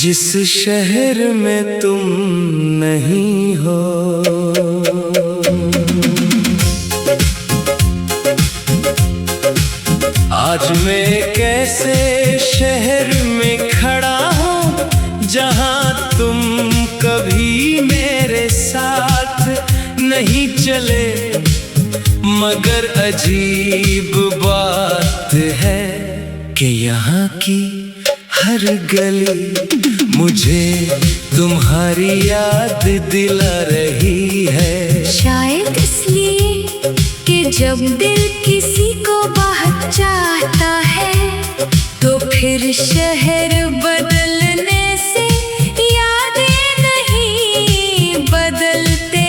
जिस शहर में तुम नहीं हो। आज मैं कैसे शहर में खड़ा हूँ जहाँ तुम कभी मेरे साथ नहीं चले, मगर अजीब बात है कि यहाँ की हर गली मुझे तुम्हारी याद दिला रही है। शायद इसलिए कि जब दिल किसी को बहुत चाहता है तो फिर शहर बदलने से यादें नहीं बदलते।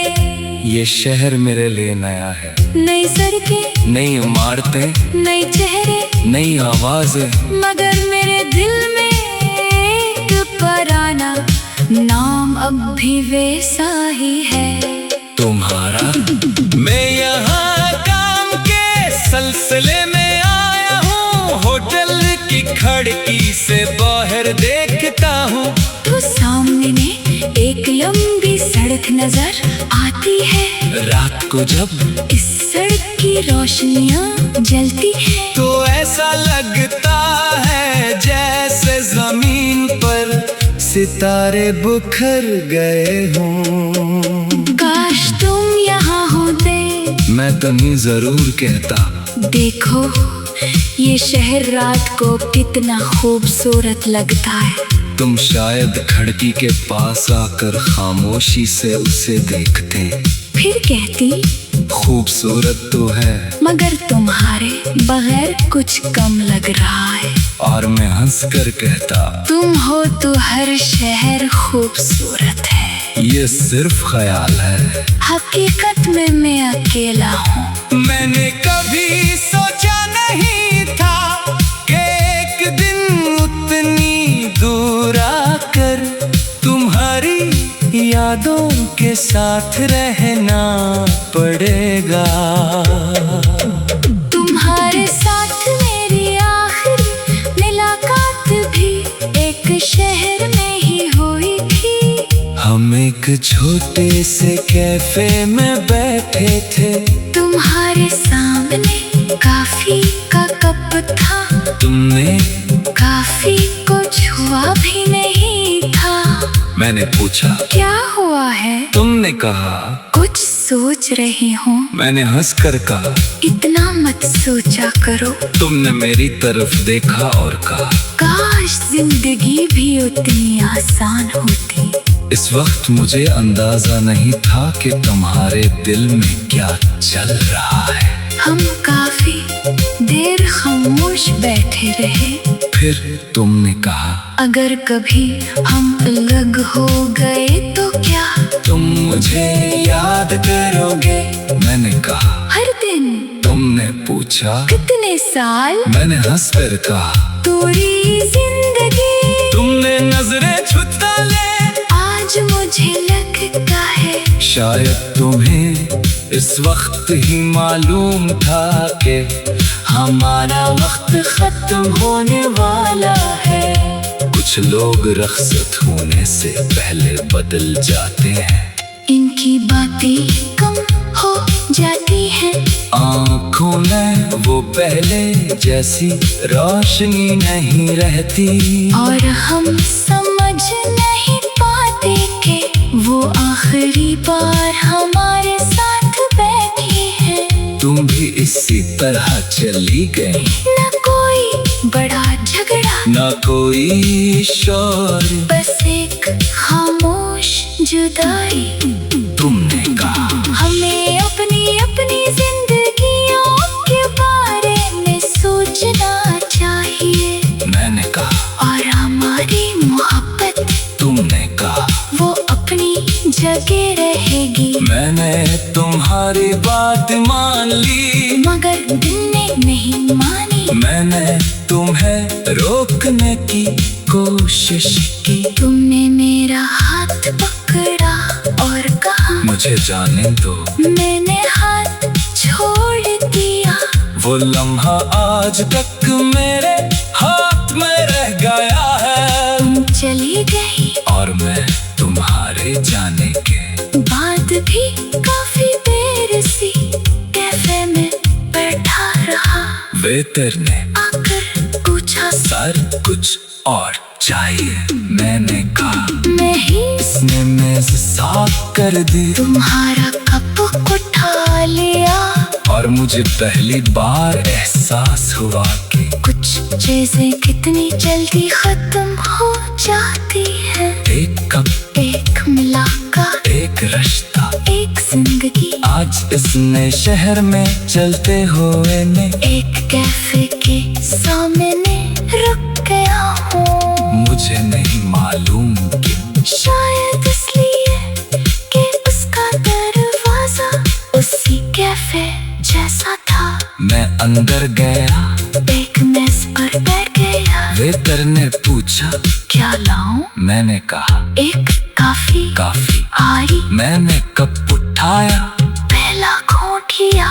ये शहर मेरे लिए नया है, नई सड़कें, नई इमारतें, नए चेहरे, नई आवाजें, मगर मेरे दिल में एक पुराना नाम अब भी वैसा ही है, तुम्हारा। मैं यहाँ काम के सिलसिले में आया हूँ, होटल की खिड़की से बाहर देखता हूँ तो सामने एक लंबी सड़क नजर आती है। रात को जब इस सड़क की रोशनियाँ जलती है तो ऐसा लगता है जैसे जमीन पर सितारे बिखर गए हों। काश तुम यहाँ होते, मैं तो नहीं जरूर कहता। देखो ये शहर रात को कितना खूबसूरत लगता है। तुम शायद खिड़की के पास आकर खामोशी से उसे देखते, फिर कहती खूबसूरत तो है मगर तुम्हारे बगैर कुछ कम लग रहा है। और मैं हंसकर कहता, तुम हो तो हर शहर खूबसूरत है। ये सिर्फ ख्याल है, हकीकत में मैं अकेला हूँ। मैंने कभी सोचा नहीं था कि एक दिन उतनी दूर आकर तुम्हारी यादों के साथ रहना पड़ेगा। तुम्हारे साथ मेरी आखिरी मुलाकात भी एक शहर में ही हुई थी। हम एक छोटे से कैफे में बैठे थे, तुम्हारे सामने कॉफी का कप था, तुमने कॉफी को छुआ भी नहीं था। मैंने पूछा क्या हुआ है, तुमने कहा कुछ सोच रही हूँ। मैंने हंसकर कहा इतना मत सोचा करो। तुमने मेरी तरफ देखा और कहा काश जिंदगी भी उतनी आसान होती। इस वक्त मुझे अंदाजा नहीं था कि तुम्हारे दिल में क्या चल रहा है। हम काफी देर खामोश बैठे रहे, फिर तुमने कहा अगर कभी हम अलग हो गए तो क्या तुम मुझे याद करोगे। मैंने कहा हर दिन। तुमने पूछा कितने साल। मैंने हंसकर कहा पूरी जिंदगी। तुमने नजरें झुका ले। आज मुझे लगता है शायद तुम्हें इस वक्त ही मालूम था कि हमारा वक्त खत्म होने वाला है। कुछ लोग रख्सत होने से पहले बदल जाते हैं, इनकी बातें कम हो जाती हैं, आँखों में वो पहले जैसी रोशनी नहीं रहती, और हम समझ नहीं पाते कि वो आखिरी बार हमारे साथ बैठी है। तुम भी इसी तरह चली गई, न कोई बड़ा झगड़ा, न कोई शोर, बस एक खामोश जुदाई। तुमने कहा हमें अपनी अपनी जिंदगियों के बारे में सोचना चाहिए। मैंने कहा और हमारी मोहब्बत, तुमने कहा वो अपनी जगह रहेगी। मैंने तुम्हारी बात मान ली, मगर दिल ने नहीं मानी। मैंने तुम्हें रोकने की कोशिश की। तुमने मेरा हाथ पकड़ा और कहा मुझे जाने दो। मैंने हाथ छोड़ दिया। वो लम्हा आज तक मेरे हाथ में रह गया है। तुम चली गई वेटर ने आकर पूछा, सर कुछ और चाहिए? मैंने कहा मैं ही इसने मेज साफ कर दी, तुम्हारा कप उठा लिया। और मुझे पहली बार एहसास हुआ कि कुछ चीजें कितनी जल्दी खत्म हो जाती है। एक कप, एक मुलाकात, एक रिश्ता, एक जिंदगी। आज इस नए शहर में चलते हुए मैं एक कैफे के सामने रुक गया हूँ। मुझे नहीं मालूम कि शायद इसलिए कि उसका दरवाजा उसी कैफे जैसा था। मैं अंदर गया, एक मेज पर बैठ गया। वेटर ने पूछा क्या लाऊं? मैंने कहा एक कॉफी। काफी। आई, मैंने कप उठाया, पहला घूंट लिया।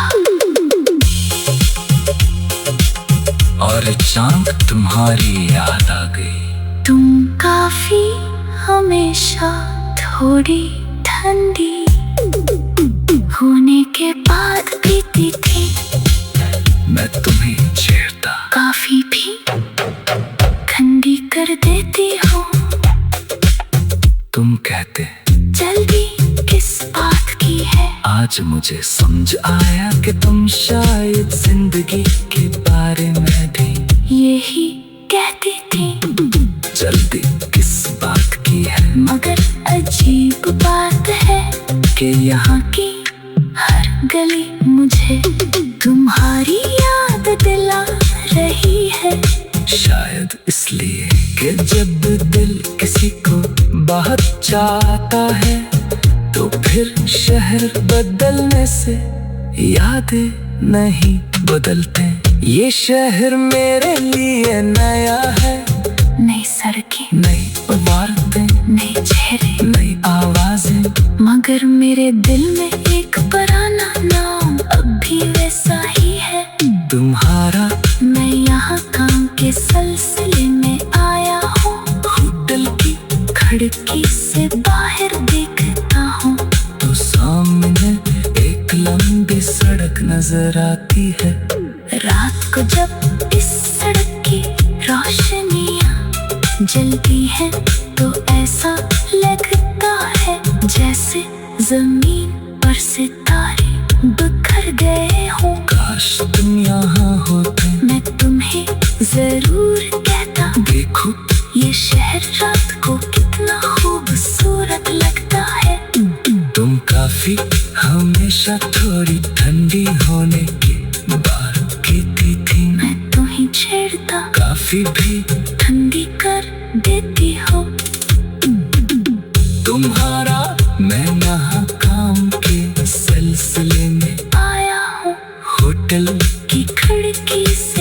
और अचानक तुम्हारी याद आ गई। तुम काफी हमेशा थोड़ी ठंडी होने के बाद पीती थी। मैं तुम्हें छेड़ता, काफी भी ठंडी कर देती हूँ। तुम कहते जल्दी किस बात की है? आज मुझे समझ आया कि तुम शायद जिंदगी के बारे में भी यही कहती थी। जल्दी किस बात की है? मगर अजीब बात है कि यहाँ की हर गली मुझे तुम्हारी याद दिला रही है। शायद इसलिए कि जब दिल किसी को बहुत चाहता है तो फिर शहर बदलने से यादें नहीं बदलते। ये शहर मेरे लिए नया है, नई सड़कें, नई इमारतें, नए चेहरे, नई आवाजें, मगर मेरे दिल में एक पुराना नाम अब भी वैसा ही है। तुम्हारा। मैं यहाँ काम के सिलसिले में आया हूँ। होटल की खिड़की से बाहर देखता हूँ तो सामने एक लंबी सड़क नजर आती है। रात को जब इस सड़क की रोशनियाँ जलती है तो ऐसा लगता है जैसे जमीन पर सितारे बिखर गए हों। काश तुम यहाँ होते, मैं तुम्हें जरूर कहता, देखो ये शहर रात को कितना खूबसूरत लगता है। तुम काफी हमेशा थोड़ी ठंडी होने की बात कहती थी। मैं तुम्हें छेड़ता, काफी भी ठंडी कर देती हो। तुम्हारा। मैं यहाँ काम के सिलसिले में आया हूँ होटल की खिड़की से